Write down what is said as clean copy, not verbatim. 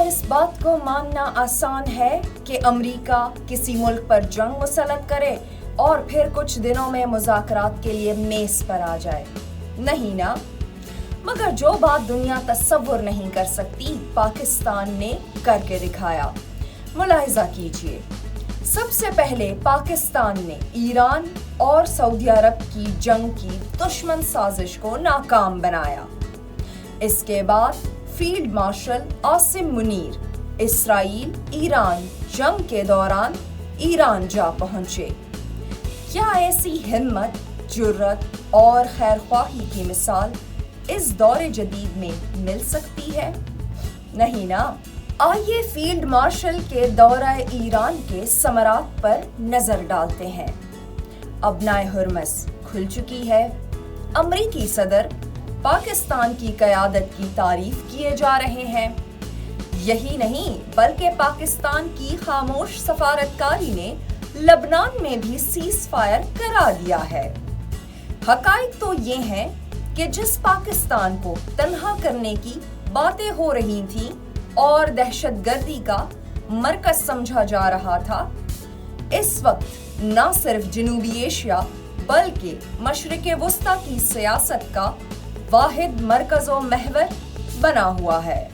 اس بات کو ماننا آسان ہے کہ امریکہ کسی ملک پر جنگ مسلط کرے اور پھر کچھ دنوں میں مذاکرات کے لیے میز پر آ جائے؟ نہیں نا؟ مگر جو بات دنیا تصور نہیں کر سکتی پاکستان نے کر کے دکھایا۔ ملاحظہ کیجئے، سب سے پہلے پاکستان نے ایران اور سعودی عرب کی جنگ کی دشمن سازش کو ناکام بنایا۔ اس کے بعد فیلڈ مارشل عاصم منیر اسرائیل ایران جنگ کے دوران ایران جا پہنچے۔ کیا ایسی ہمت، جرأت اور خیرخواہی کی مثال اس دور جدید میں مل سکتی ہے؟ نہیں نا؟ آئیے فیلڈ مارشل کے دورہ ایران کے ثمرات پر نظر ڈالتے ہیں۔ ابنائے ہرمز کھل چکی ہے۔ امریکی صدر پاکستان کی قیادت کی تعریف کیے جا رہے ہیں۔ یہی نہیں بلکہ پاکستان کی خاموش سفارتکاری نے لبنان میں بھی سیز فائر کرا دیا ہے۔ حقائق تو یہ ہیں کہ جس پاکستان کو تنہا کرنے کی باتیں ہو رہی تھیں اور دہشت گردی کا مرکز سمجھا جا رہا تھا، اس وقت نہ صرف جنوبی ایشیا بلکہ مشرق وسطیٰ کی سیاست کا واحد مرکز و محور بنا ہوا ہے۔